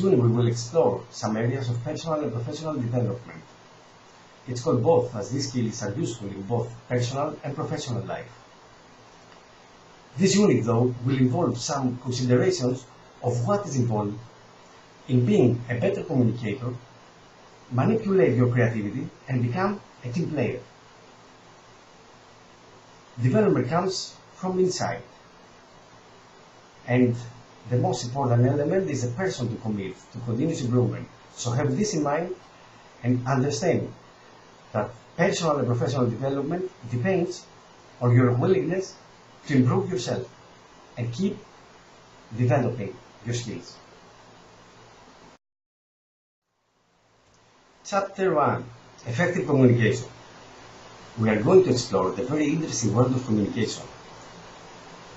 unit we will explore some areas of personal and professional development. It's called both, as these skills are useful in both personal and professional life. This unit, though, will involve some considerations of what is involved in being a better communicator, manipulate your creativity, and become a team player. Development comes from inside, and the most important element is the person to commit to continuous improvement. So have this in mind and understand that personal and professional development depends on your willingness to improve yourself and keep developing your skills. Chapter 1. Effective Communication. We are going to explore the very interesting world of communication.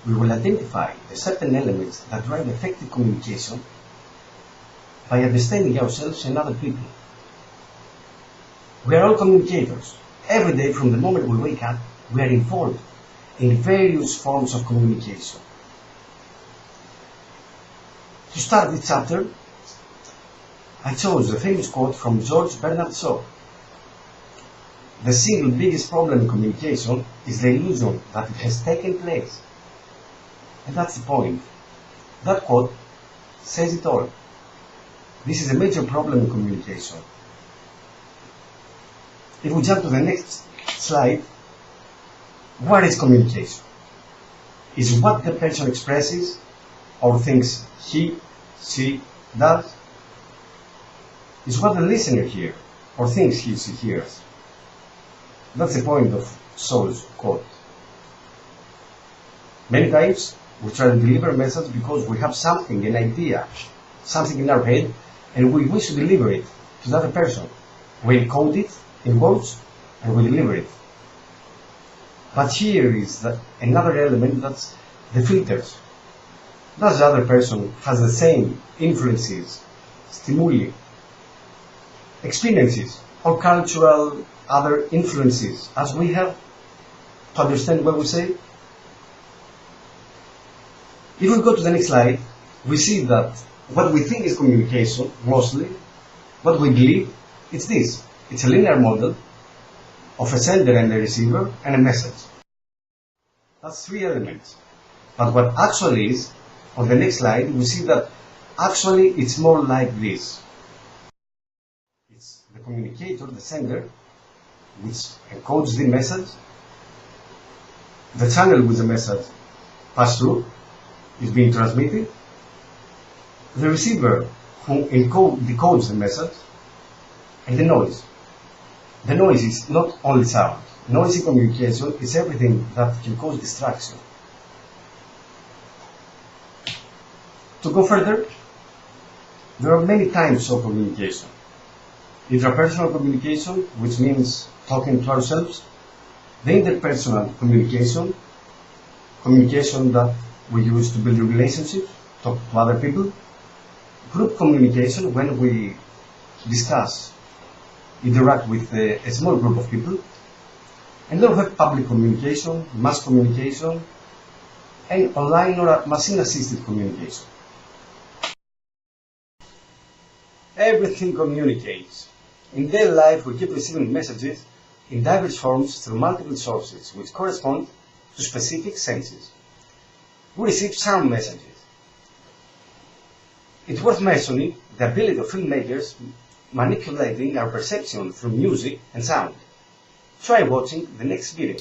We will identify the certain elements that drive effective communication by understanding ourselves and other people. We are all communicators. Every day from the moment we wake up, we are involved in various forms of communication. To start this chapter, I chose the famous quote from George Bernard Shaw. The single biggest problem in communication is the illusion that it has taken place. And that's the point. That quote says it all. This is a major problem in communication. If we jump to the next slide, what is communication? Is what the person expresses or thinks he, she does? Is what the listener hears or thinks he, she hears? That's the point of Shaw's quote. Many times we try to deliver a message because we have something, an idea, something in our head, and we wish to deliver it to the other person. We encode it in words and we deliver it. But here is another element, that's the filters. Does the other person has the same influences, stimuli, experiences, or cultural other influences as we have to understand what we say? If we go to the next slide, we see that what we think is communication, mostly, what we believe, it's this. It's a linear model of a sender and a receiver and a message. That's three elements. But what actually is, on the next slide, we see that actually it's more like this. It's the communicator, the sender, which encodes the message, the channel with the message passed through is being transmitted, the receiver who decodes the message, and the noise. The noise is not only sound. Noisy communication is everything that can cause distraction. To go further, there are many types of communication. Intrapersonal communication, which means talking to ourselves. The interpersonal communication, communication that we use to build relationships, talk to other people. Group communication, when we discuss, interact with a small group of people. And then we have public communication, mass communication, and online or machine-assisted communication. Everything communicates. In daily life, we keep receiving messages in diverse forms through multiple sources, which correspond to specific senses. We receive sound messages. It's worth mentioning the ability of filmmakers manipulating our perception through music and sound. Try watching the next video.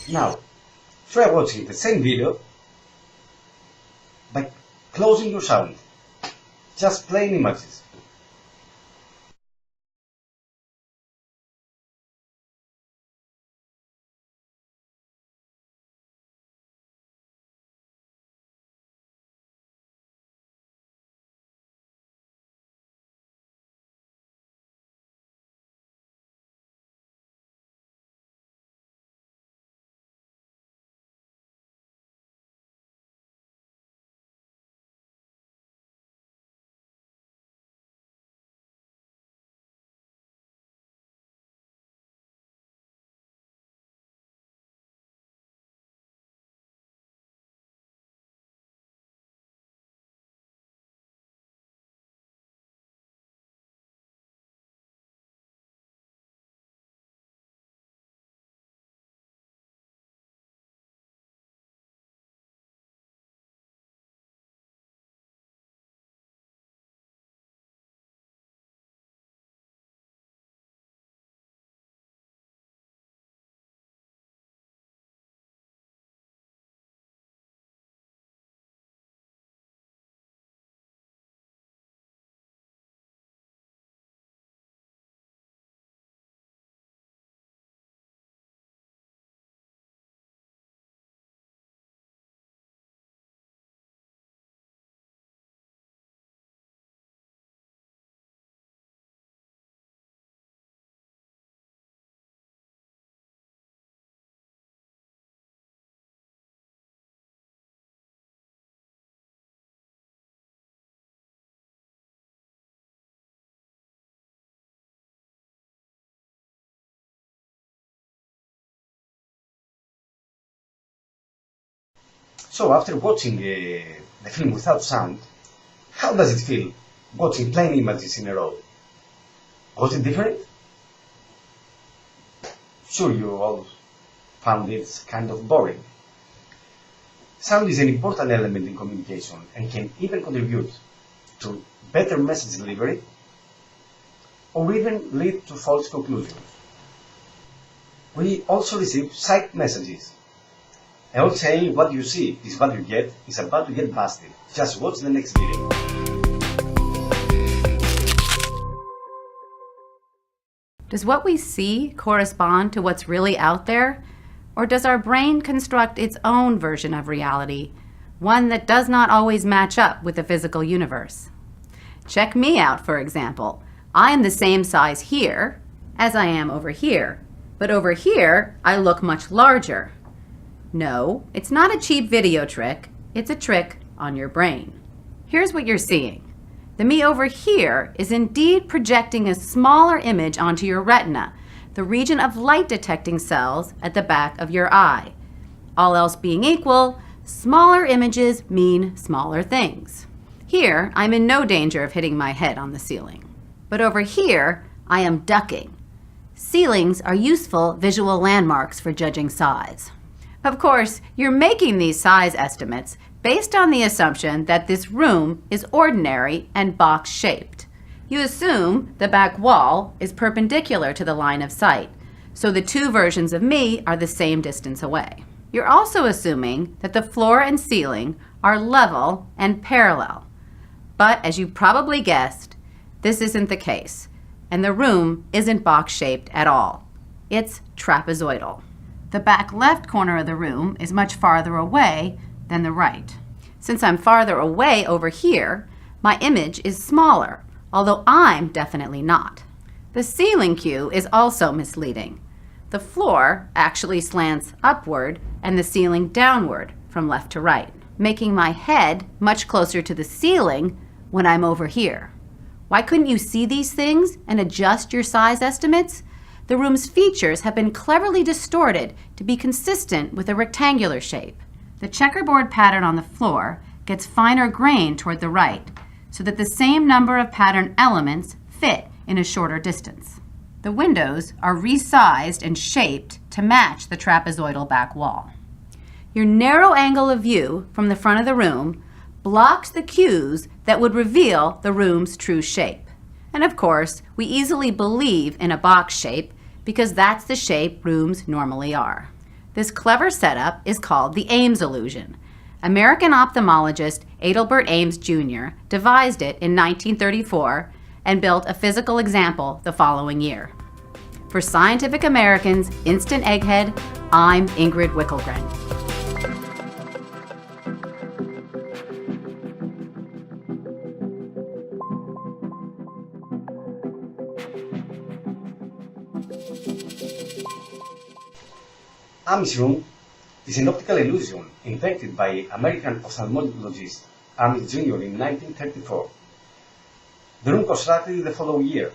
Now, try watching the same video by closing your sound. Just plain images. So after watching the film without sound, how does it feel watching plain images in a row? Was it different? Sure, you all found it kind of boring. Sound is an important element in communication and can even contribute to better message delivery or even lead to false conclusions. We also receive psych messages. An old saying, what you see is what you get, is about to get busted. Just watch the next video. Does what we see correspond to what's really out there? Or does our brain construct its own version of reality, one that does not always match up with the physical universe? Check me out, for example. I am the same size here as I am over here, but over here I look much larger. No, it's not a cheap video trick, it's a trick on your brain. Here's what you're seeing. The me over here is indeed projecting a smaller image onto your retina, the region of light detecting cells at the back of your eye. All else being equal, smaller images mean smaller things. Here, I'm in no danger of hitting my head on the ceiling. But over here, I am ducking. Ceilings are useful visual landmarks for judging size. Of course, you're making these size estimates based on the assumption that this room is ordinary and box-shaped. You assume the back wall is perpendicular to the line of sight, so the two versions of me are the same distance away. You're also assuming that the floor and ceiling are level and parallel. But as you probably guessed, this isn't the case, and the room isn't box-shaped at all. It's trapezoidal. The back left corner of the room is much farther away than the right. Since I'm farther away over here, my image is smaller, although I'm definitely not. The ceiling cue is also misleading. The floor actually slants upward and the ceiling downward from left to right, making my head much closer to the ceiling when I'm over here. Why couldn't you see these things and adjust your size estimates? The room's features have been cleverly distorted to be consistent with a rectangular shape. The checkerboard pattern on the floor gets finer grained toward the right, so that the same number of pattern elements fit in a shorter distance. The windows are resized and shaped to match the trapezoidal back wall. Your narrow angle of view from the front of the room blocks the cues that would reveal the room's true shape. And of course, we easily believe in a box shape because that's the shape rooms normally are. This clever setup is called the Ames illusion. American ophthalmologist Adelbert Ames Jr. devised it in 1934 and built a physical example the following year. For Scientific American's Instant Egghead, I'm Ingrid Wickelgren. Ames room is an optical illusion invented by American ophthalmologist Ames Jr. in 1934. The room constructed the following year.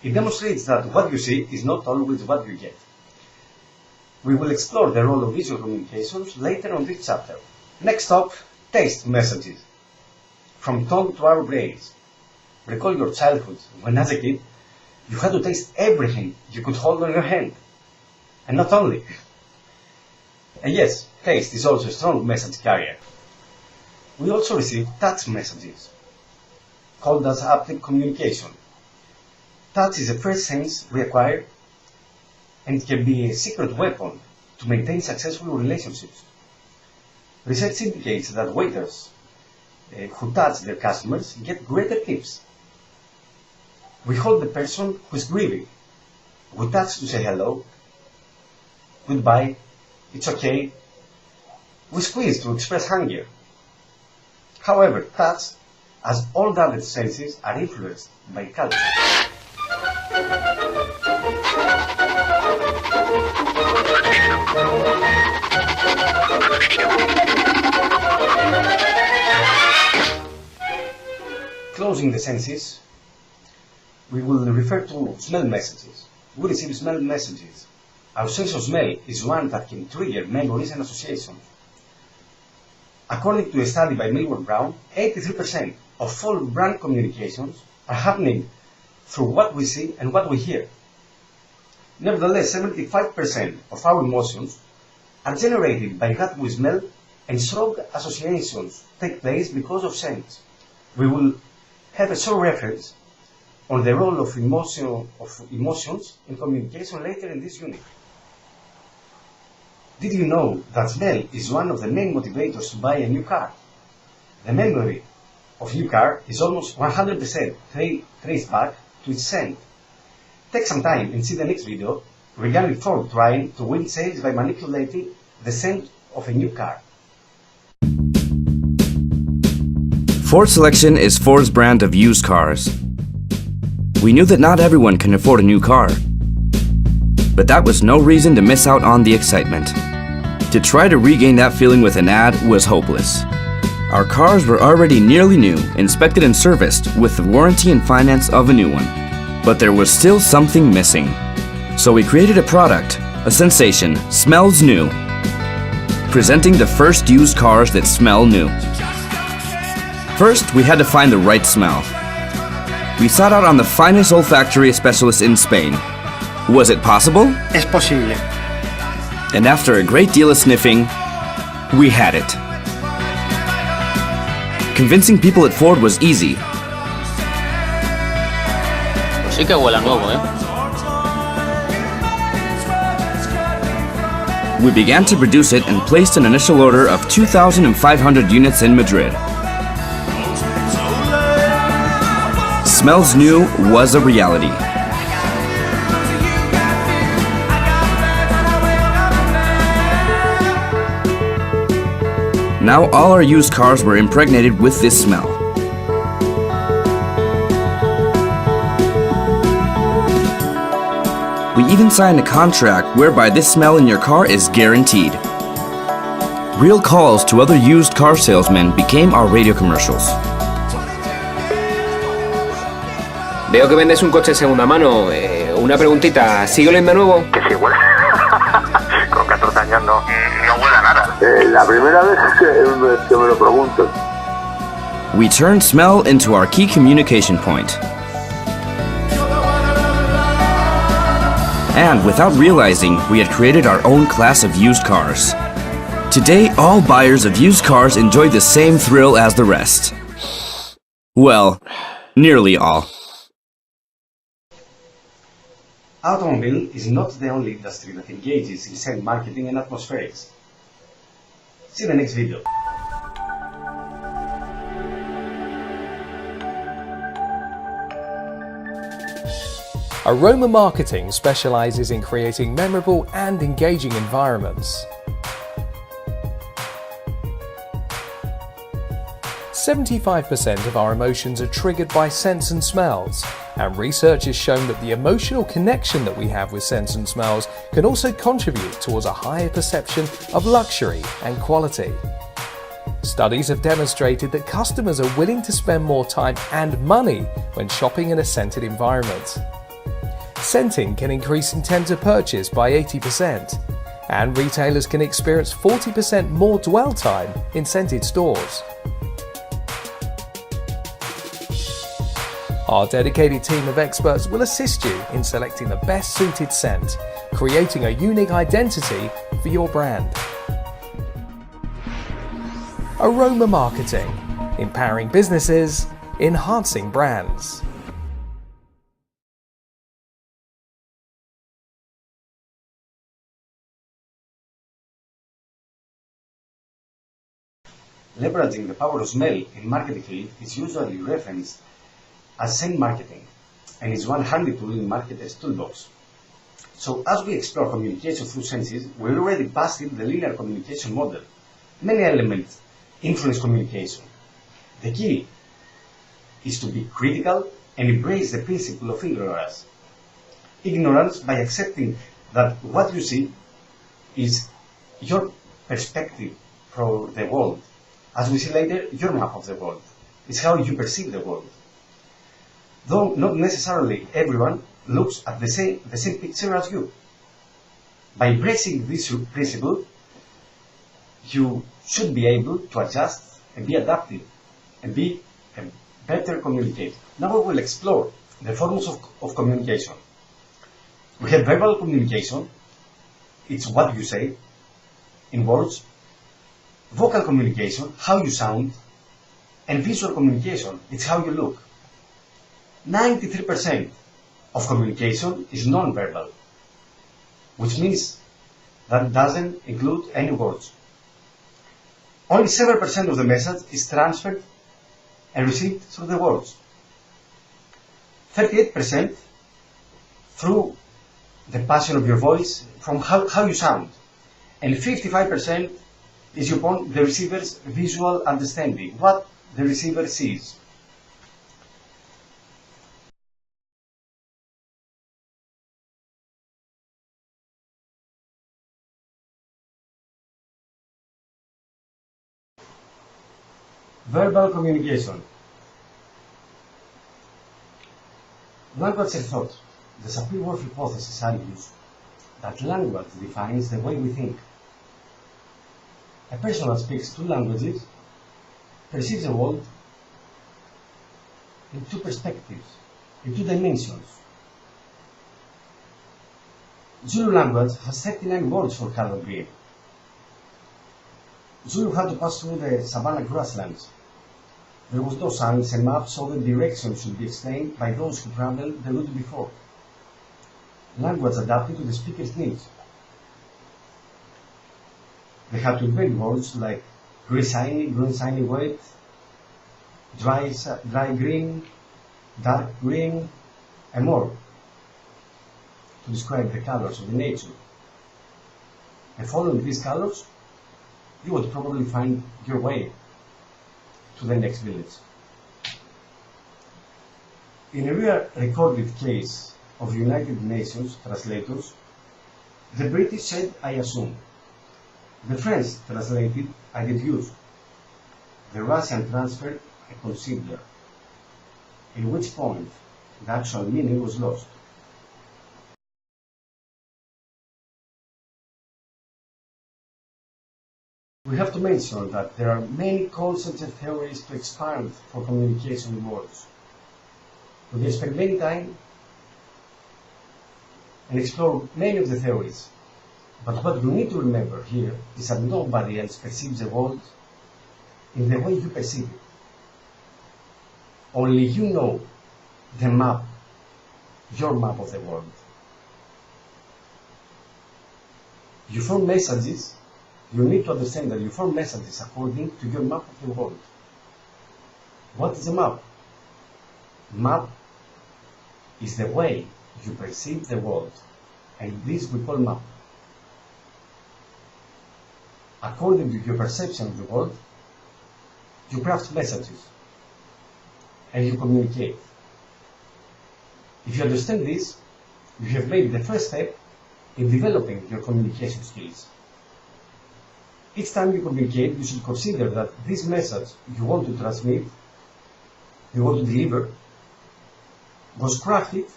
It demonstrates that what you see is not always what you get. We will explore the role of visual communications later on this chapter. Next up, taste messages. From tongue to our brains. Recall your childhood when as a kid you had to taste everything you could hold on your hand. And not only. And yes, taste is also a strong message carrier. We also receive touch messages, called as haptic communication. Touch is the first sense we acquire, and it can be a secret weapon to maintain successful relationships. Research indicates that waiters who touch their customers get greater tips. We hold the person who is grieving. We touch to say hello, goodbye, it's okay. We squeeze to express hunger. However, touch, as all the other senses, are influenced by culture. Closing the senses, we will refer to smell messages. We receive smell messages. Our sense of smell is one that can trigger memories and associations. According to a study by Milward Brown, 83% of all brain communications are happening through what we see and what we hear. Nevertheless, 75% of our emotions are generated by what we smell, and strong associations take place because of sense. We will have a short reference on the role of emotions in communication later in this unit. Did you know that smell is one of the main motivators to buy a new car? The memory of new car is almost 100% traced back to its scent. Take some time and see the next video regarding Ford trying to win sales by manipulating the scent of a new car. Ford Selection is Ford's brand of used cars. We knew that not everyone can afford a new car, but that was no reason to miss out on the excitement. To try to regain that feeling with an ad was hopeless. Our cars were already nearly new, inspected and serviced with the warranty and finance of a new one. But there was still something missing. So we created a product, a sensation, Smells New, presenting the first used cars that smell new. First, we had to find the right smell. We sought out on the finest olfactory specialists in Spain. Was it possible? Es posible. And after a great deal of sniffing, we had it. Convincing people at Ford was easy. Sí que huele a nuevo, ¿eh? We began to produce it and placed an initial order of 2,500 units in Madrid. Smells New was a reality. Now all our used cars were impregnated with this smell. We even signed a contract whereby this smell in your car is guaranteed. Real calls to other used car salesmen became our radio commercials. Veo que vendes un coche de segunda mano. Una preguntita, ¿sigue oliendo a nuevo? Que sí huele. Con 14 años no huele a nada. La primera vez que me lo pregunto. We turned smell into our key communication point. And without realizing, we had created our own class of used cars. Today, all buyers of used cars enjoy the same thrill as the rest. Well, nearly all. Automobile is not the only industry that engages in scent marketing and atmospherics. See the next video. Aroma marketing specializes in creating memorable and engaging environments. 75% of our emotions are triggered by scents and smells, and research has shown that the emotional connection that we have with scents and smells can also contribute towards a higher perception of luxury and quality. Studies have demonstrated that customers are willing to spend more time and money when shopping in a scented environment. Scenting can increase intent to purchase by 80%, and retailers can experience 40% more dwell time in scented stores. Our dedicated team of experts will assist you in selecting the best suited scent, creating a unique identity for your brand. Aroma marketing, empowering businesses, enhancing brands. Leveraging the power of smell in marketing field is usually referenced as scent marketing, and is one handy tool in marketers' toolbox. So as we explore communication through senses, we already busted the linear communication model. Many elements influence communication. The key is to be critical and embrace the principle of ignorance. Ignorance by accepting that what you see is your perspective for the world. As we see later, your map of the world. It's how you perceive the world. Though not necessarily everyone looks at the same picture as you. By embracing this principle, you should be able to adjust and be adaptive and be a better communicator. Now we will explore the forms of communication. We have verbal communication, it's what you say in words, vocal communication, how you sound, and visual communication, it's how you look. 93% of communication is non-verbal, which means that it doesn't include any words. Only 7% of the message is transferred and received through the words. 38% through the passion of your voice, from how you sound. And 55% is upon the receiver's visual understanding, what the receiver sees. Verbal communication. Language and thought. The Sapir-Whorf hypothesis argues that language defines the way we think. A person that speaks two languages perceives the world in two perspectives, in two dimensions. Zulu language has 39 words for color green. Zulu had to pass through the savanna grasslands. There was no signs and maps, so the direction should be explained by those who traveled the route before. Language adapted to the speaker's needs. They had to invent words like green shiny white, dry green, dark green, and more to describe the colors of the nature. And following these colors, you would probably find your way to the next village. In a real recorded case of United Nations translators, the British said, "I assume." The French translated, "I deduce." The Russian transferred, "I consider," in which point the actual meaning was lost. We have to mention that there are many concepts and theories to expand for communication words. We can spend many time and explore many of the theories. But what we need to remember here is that nobody else perceives the world in the way you perceive it. Only you know the map, your map of the world. You form messages. You need to understand that you form messages according to your map of the world. What is a map? Map is the way you perceive the world, and this we call map. According to your perception of the world, you craft messages and you communicate. If you understand this, you have made the first step in developing your communication skills. Each time you communicate, you should consider that this message you want to transmit, you want to deliver, was crafted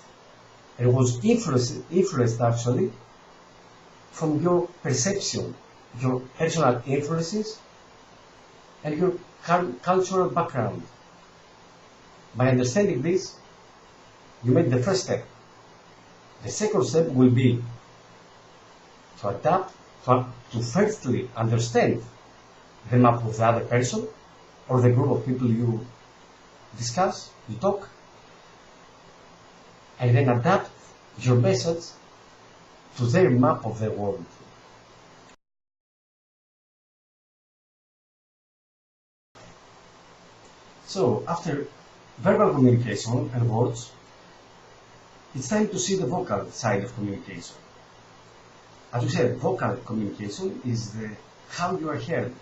and was influenced actually from your perception, your personal influences, and your cultural background. By understanding this, you make the first step. The second step will be to adapt, to firstly understand the map of the other person or the group of people you discuss, you talk, and then adapt your message to their map of the world. So, after verbal communication and words, it's time to see the vocal side of communication. As we said, vocal communication is how you are heard.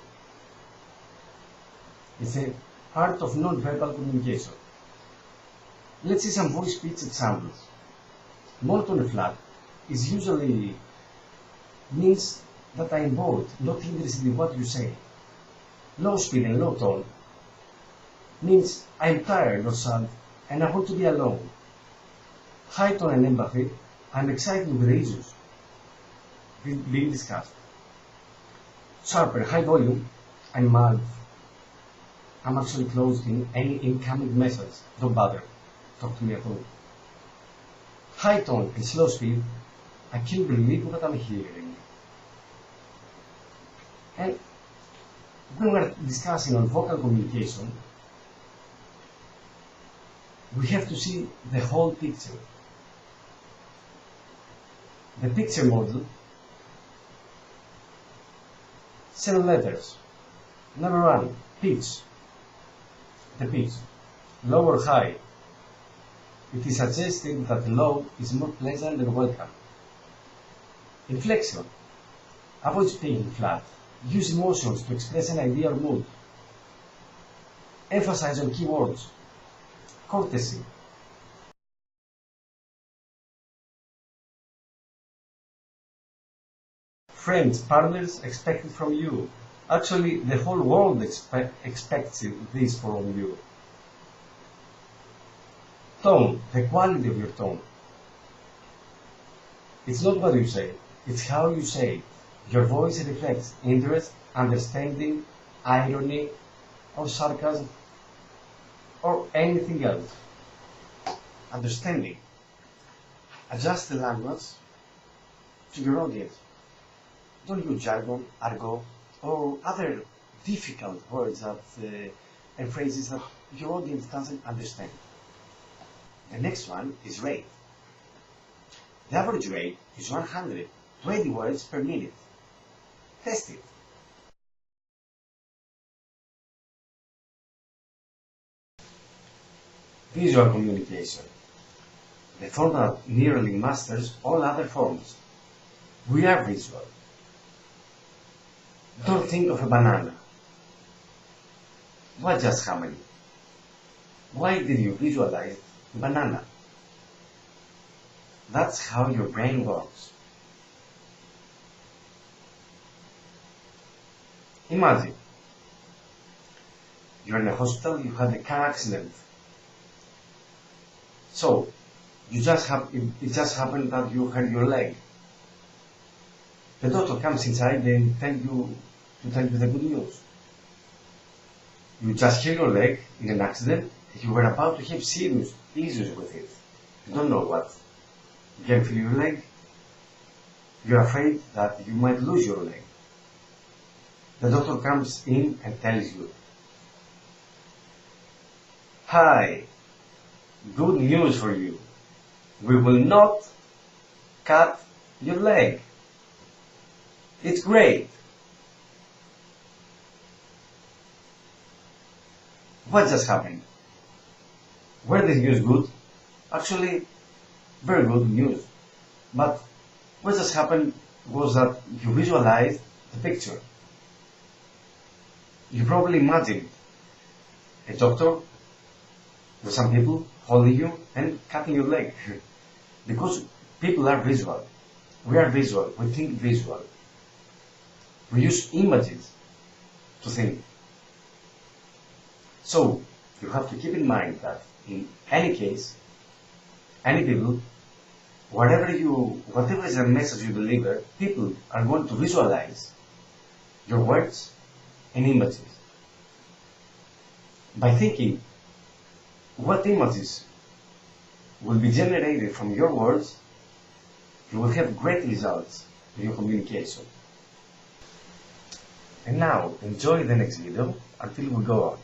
It's a part of non-verbal communication. Let's see some voice pitch examples. Monotone flat is usually means that I am bored, not interested in what you say. Low speed and low tone means I am tired or sad and I want to be alone. High tone and empathy, I'm excited with the issues being discussed. Sharp and high volume, I'm mad. I'm actually closed in any incoming message. Don't bother. Talk to me at all. High tone and slow speed, I can't believe what I'm hearing. And when we're discussing on vocal communication, we have to see the whole picture. The picture model, 7 letters. Number 1, pitch. The pitch, low or high. It is suggested that low is more pleasant and welcome. Inflection. Avoid speaking flat. Use emotions to express an idea or mood. Emphasize on keywords. Courtesy. Friends, partners expect it from you. Actually, the whole world expects this from you. Tone, the quality of your tone. It's not what you say, it's how you say it. Your voice reflects interest, understanding, irony, or sarcasm, or anything else. Understanding. Adjust the language to your audience. Don't use jargon, argot, or other difficult words and phrases that your audience doesn't understand. The next one is rate. The average rate is 120 words per minute. Test it. Visual communication. The form that nearly masters all other forms. We are visual. Don't think of a banana. What just happened? Why did you visualize banana? That's how your brain works. Imagine you're in a hospital, you had a car accident. So, it just happened that you hurt your leg. The doctor comes inside and tell you the good news. You just hit your leg in an accident and you were about to have serious issues with it. You don't know what. You can feel your leg. You're afraid that you might lose your leg. The doctor comes in and tells you, "Hi, good news for you. We will not cut your leg." It's great. What just happened? Were the news good? Actually, very good news. But what just happened was that you visualized the picture. You probably imagined a doctor with some people holding you and cutting your leg. Because people are visual. We are visual. We think visual. We use images to think. So, you have to keep in mind that in any case, any people, whatever is the message you deliver, people are going to visualize your words and images. By thinking what images will be generated from your words, you will have great results in your communication. And now, enjoy the next video until we go on.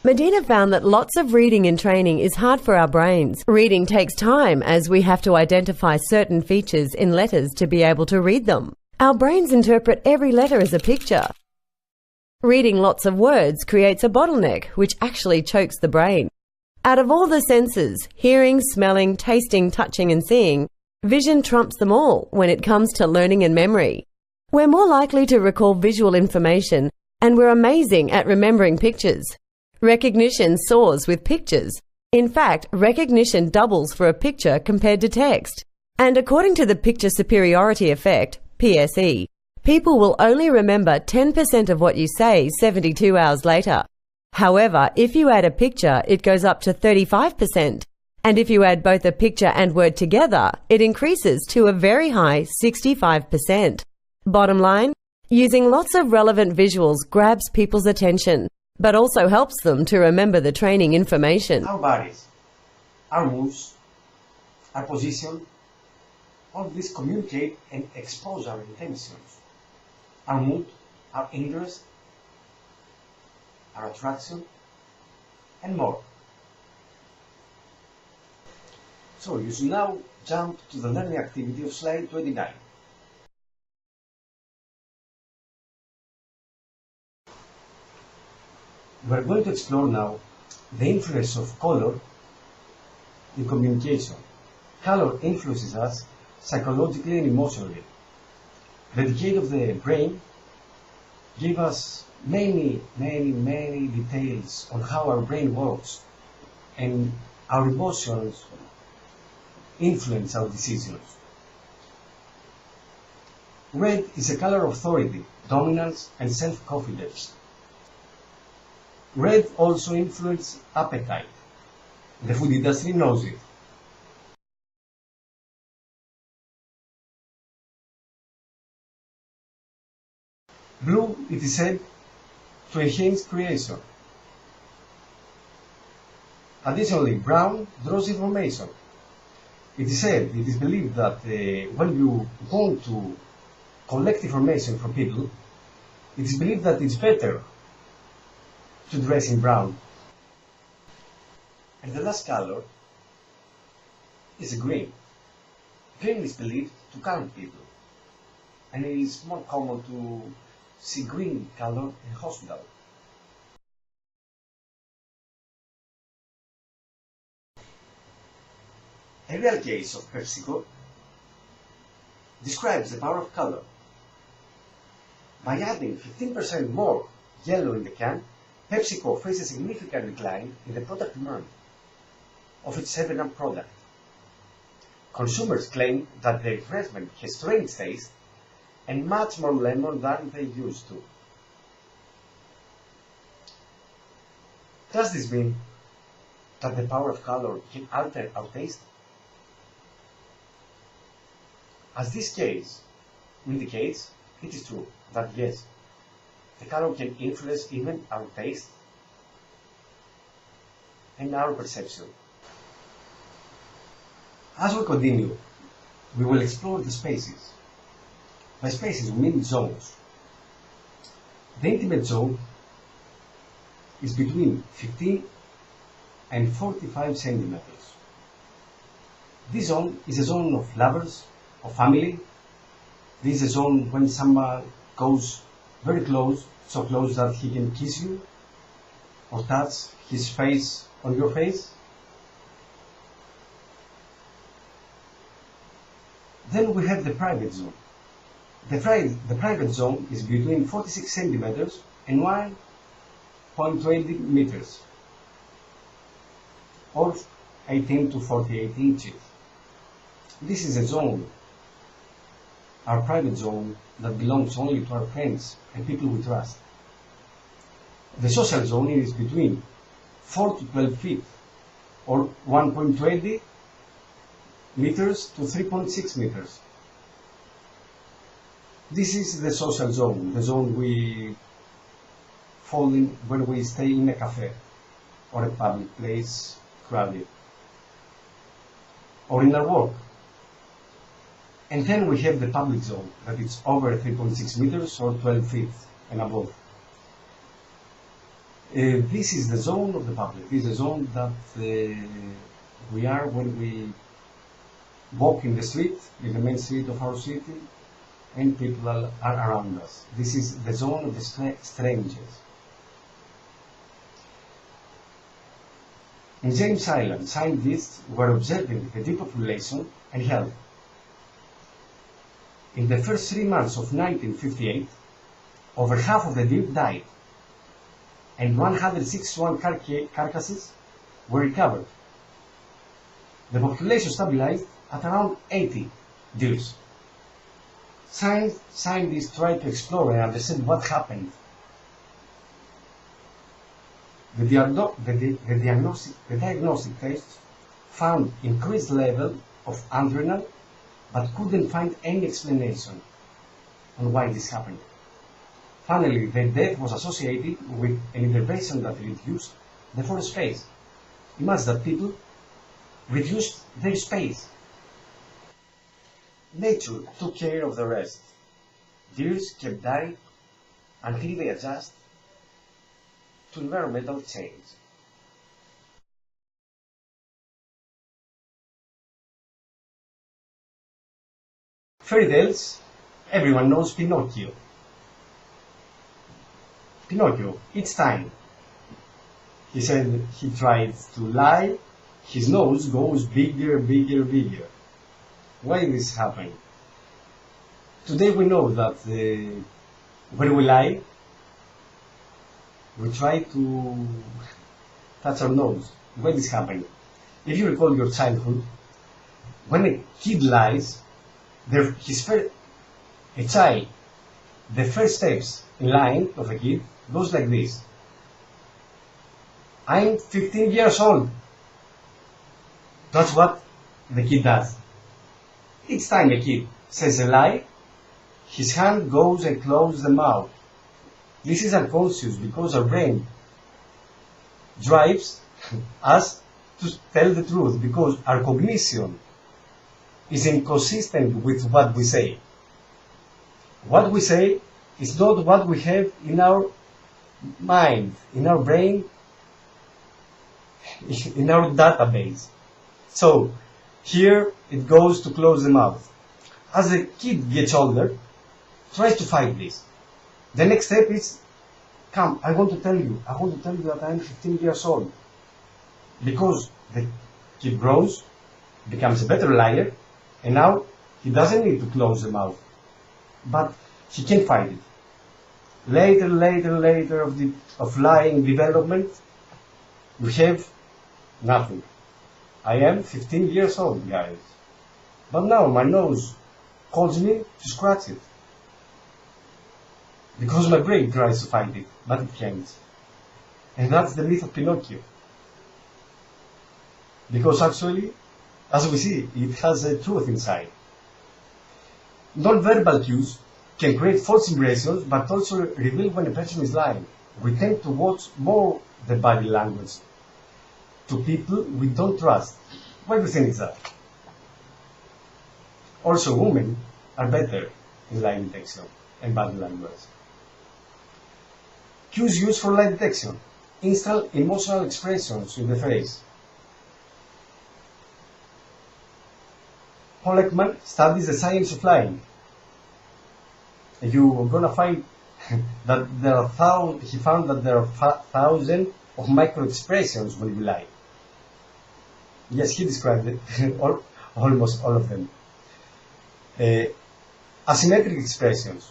Medina found that lots of reading in training is hard for our brains. Reading takes time as we have to identify certain features in letters to be able to read them. Our brains interpret every letter as a picture. Reading lots of words creates a bottleneck, which actually chokes the brain. Out of all the senses, hearing, smelling, tasting, touching and seeing, vision trumps them all when it comes to learning and memory. We're more likely to recall visual information, and we're amazing at remembering pictures. Recognition soars with pictures. In fact, recognition doubles for a picture compared to text. And according to the Picture Superiority Effect, PSE, people will only remember 10% of what you say 72 hours later. However, if you add a picture, it goes up to 35%. And if you add both a picture and word together, it increases to a very high 65%. Bottom line, using lots of relevant visuals grabs people's attention, but also helps them to remember the training information. Our bodies, our moves, our position, all this communicate and expose our intentions, our mood, our interest, our attraction, and more. So you should now jump to the learning activity of slide 29. We are going to explore now the influence of color in communication. Color influences us psychologically and emotionally. The decade of the brain gives us many details on how our brain works, and our emotions influence our decisions. Red is a color of authority, dominance, and self-confidence. Red also influences appetite. The food industry knows it. Blue, it is said, to enhance creation. Additionally, brown draws information. It is said, it is believed that when you want to collect information from people, it is believed that it's better to dress in brown. And the last color is green. Green is believed to calm people, and it is more common to see green color in hospital. A real case of PepsiCo describes the power of color. By adding 15% more yellow in the can, PepsiCo faces a significant decline in the product demand of its 7-Up product. Consumers claim that the refreshment has strange taste and much more lemon than they used to. Does this mean that the power of color can alter our taste? As this case indicates, it is true that yes, the color can influence even our taste and our perception. As we continue, we will explore the spaces. By spaces we mean zones. The intimate zone is between 15 and 45 centimeters. This zone is a zone of lovers, of family. This is a zone when someone goes very close, so close that he can kiss you or touch his face on your face. Then we have the private zone. The private zone is between 46 centimeters and 1.20 meters, or 18 to 48 inches. This is a zone, our private zone, that belongs only to our friends and people we trust. The social zone is between 4 to 12 feet, or 1.20 meters to 3.6 meters. This is the social zone, the zone we fall in when we stay in a cafe or a public place, crowded, or in our work. And then we have the public zone, that is over 3.6 meters or 12 feet and above. This is the zone of the public. This is the zone that we are when we walk in the street, in the main street of our city, and people are around us. This is the zone of the strangers. In James Island, scientists were observing the depopulation and health. In the first 3 months of 1958, over half of the deer died, and 161 carcasses were recovered. The population stabilized at around 80 deer. Scientists tried to explore and understand what happened. The diagnostic tests found increased level of adrenaline, but couldn't find any explanation on why this happened. Finally, the death was associated with an intervention that reduced the forest space. Imagine that people reduced their space. Nature took care of the rest. Deer kept dying until they adjust to environmental change. Fairy tales, everyone knows Pinocchio. Pinocchio, each time he said he tried to lie, his nose goes bigger, bigger, bigger. Why this happened? Today we know that when we lie, we try to touch our nose. Why this happened? If you recall your childhood, when a kid lies, the first steps in line of a kid goes like this. I'm 15 years old. That's what the kid does. Each time a kid says a lie, his hand goes and closes the mouth. This is unconscious because our brain drives us to tell the truth, because our cognition is inconsistent with what we say. What we say is not what we have in our mind, in our brain, in our database. So here it goes to close the mouth. As the kid gets older, tries to fight this. The next step is, come, I want to tell you that I'm 15 years old. Because the kid grows, becomes a better liar, and now he doesn't need to close the mouth. But he can fight it. Later of lying development, we have nothing. I am 15 years old, guys. But now my nose calls me to scratch it. Because my brain tries to fight it, but it can't. And that's the myth of Pinocchio. Because actually, as we see, it has a truth inside. Non-verbal cues can create false impressions, but also reveal when a person is lying. We tend to watch more the body language to people we don't trust. Why do you think it's that? Also, women are better in lie detection and body language. Cues used for lie detection: instant emotional expressions in the face. Paul Ekman studies the science of lying. you're gonna find that he found that there are thousands of micro expressions when you lie. Yes, he described it, almost all of them. Asymmetric expressions.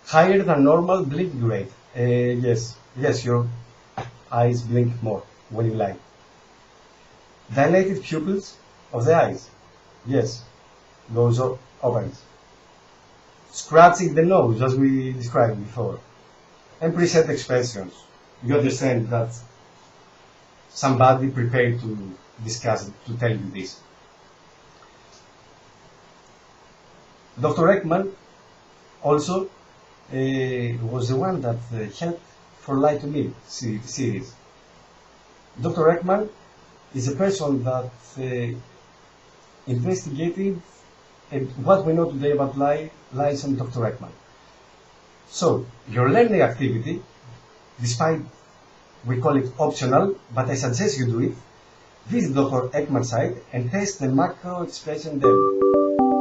Higher than normal blinking rate. Yes, your eyes blink more when you lie. Dilated pupils of the eyes. Yes, those are opens. Scratching the nose, as we described before. And preset expressions. You understand that somebody prepared to discuss, to tell you this. Dr. Ekman also was the one that helped for Lie to Me series. Dr. Ekman is a person that investigated what we know today about lies on Dr. Ekman. So, your learning activity, despite we call it optional, but I suggest you do it, visit Dr. Ekman's site and test the macro expression there.